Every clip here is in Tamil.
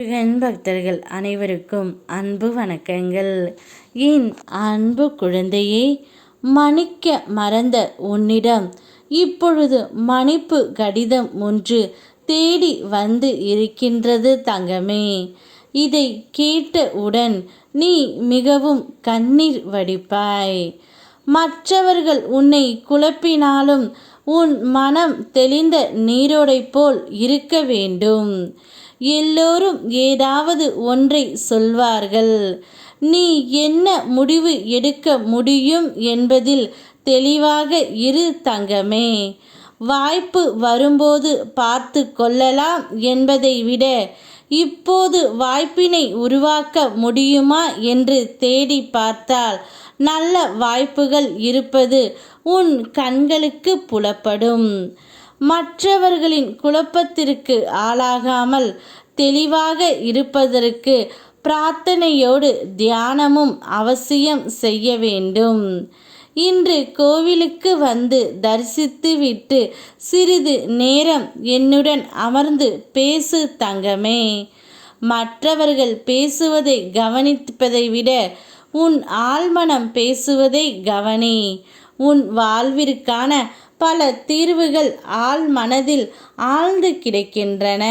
முருகன் பக்தர்கள் அனைவருக்கும் அன்பு வணக்கங்கள். என் அன்பு குழந்தையே, மன்னிக்க மறந்த உன்னிடம் இப்பொழுது மன்னிப்பு கடிதம் ஒன்று தேடி வந்து இருக்கின்றது தங்கமே. இதை கேட்டவுடன் நீ மிகவும் கண்ணீர் வடிப்பாய். மற்றவர்கள் உன்னை குழப்பினாலும் உன் மனம் தெளிந்த நீரோடை போல் இருக்க வேண்டும். எல்லோரும் ஏதாவது ஒன்றை சொல்வார்கள். நீ என்ன முடிவு எடுக்க முடியும் என்பதில் தெளிவாக இரு தங்கமே. வாய்ப்பு வரும்போது பார்த்து கொள்ளலாம் என்பதை விட இப்போது வாய்ப்பினை உருவாக்க முடியுமா என்று தேடி பார்த்தால் நல்ல வாய்ப்புகள் இருப்பது உன் கண்களுக்கு புலப்படும். மற்றவர்களின் குழப்பத்திற்கு ஆளாகாமல் தெளிவாக இருப்பதற்கு பிரார்த்தனையோடு தியானமும் அவசியம் செய்ய வேண்டும். இன்று கோவிலுக்கு வந்து தரிசித்துவிட்டு சிறிது நேரம் என்னுடன் அமர்ந்து பேசு தங்கமே. மற்றவர்கள் பேசுவதை கவனிப்பதை விட உன் ஆழ்மனம் பேசுவதை கவனி. உன் வாழ்விற்கான பல தீர்வுகள் ஆழ் மனதில் ஆழ்ந்து கிடக்கின்றன.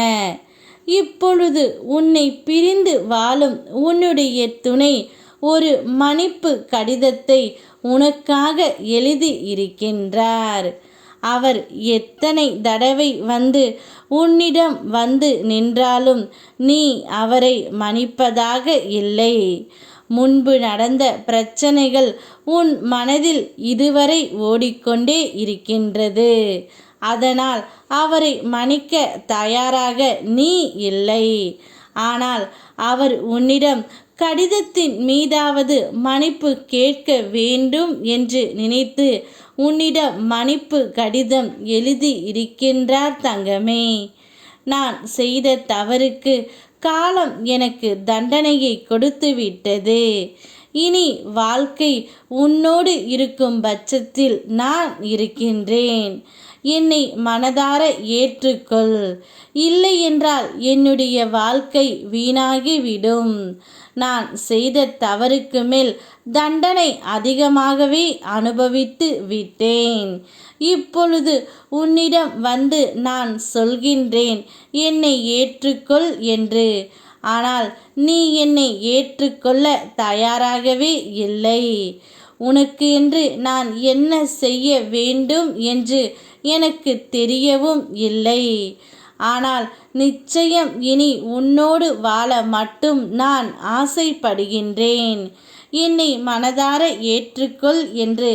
இப்பொழுது உன்னை பிரிந்து வாழும் உன்னுடைய துணை ஒரு மன்னிப்பு கடிதத்தை உனக்காக எழுதி இருக்கின்றார். அவர் எத்தனை தடவை வந்து உன்னிடம் வந்து நின்றாலும் நீ அவரை மன்னிப்பதாக இல்லை. முன்பு நடந்த பிரச்சனைகள் உன் மனதில் இதுவரை ஓடிக்கொண்டே இருக்கின்றது. அதனால் அவரை மன்னிக்க தயாராக நீ இல்லை. ஆனால் அவர் உன்னிடம் கடிதத்தின் மீதாவது மன்னிப்பு கேட்க வேண்டும் என்று நினைத்து உன்னிடம் மன்னிப்பு கடிதம் எழுதி இருக்கின்றார் தங்கமே. நான் செய்த தவறுக்கு காலம் எனக்கு தண்டனையை கொடுத்து விட்டது. இனி வாழ்க்கை உன்னோடு இருக்கும் பட்சத்தில் நான் இருக்கின்றேன். என்னை மனதார ஏற்றுக்கொள். இல்லை என்றால் என்னுடைய வாழ்க்கை வீணாகிவிடும். நான் செய்த தவறுக்கு மேல் தண்டனை அதிகமாகவே அனுபவித்து விட்டேன். இப்பொழுது உன்னிடம் வந்து நான் சொல்கின்றேன், என்னை ஏற்றுக்கொள் என்று. ஆனால் நீ என்னை ஏற்றுக்கொள்ள தயாராகவே இல்லை. உனக்கு என்று நான் என்ன செய்ய வேண்டும் என்று எனக்கு தெரியவும் இல்லை. ஆனால் நிச்சயம் இனி உன்னோடு வாழ மட்டும் நான் ஆசைப்படுகின்றேன். என்னை மனதார ஏற்றுக்கொள் என்று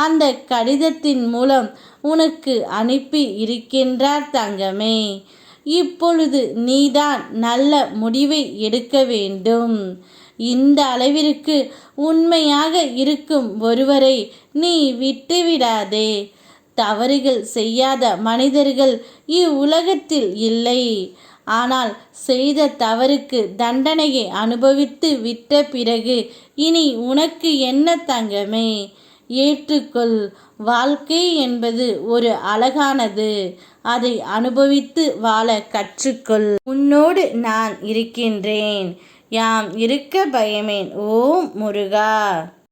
அந்த கடிதத்தின் மூலம் உனக்கு அனுப்பி இருக்கின்றார் தங்கமே. இப்பொழுது நீதான் நல்ல முடிவை எடுக்க வேண்டும். இந்த அளவிற்கு உண்மையாக இருக்கும் ஒருவரை நீ விட்டுவிடாதே. தவறுகள் செய்யாத மனிதர்கள் இவ்வுலகத்தில் இல்லை. ஆனால் செய்த தவறுக்கு தண்டனையை அனுபவித்து விட்ட பிறகு இனி உனக்கு என்ன தங்கமே? ஏற்றுக்கொள். வாழ்க்கை என்பது ஒரு அழகானது. அதை அனுபவித்து வாழ கற்றுக்கொள். உன்னோடு நான் இருக்கின்றேன். யாம் இருக்க பயமேன். ஓம் முருகா.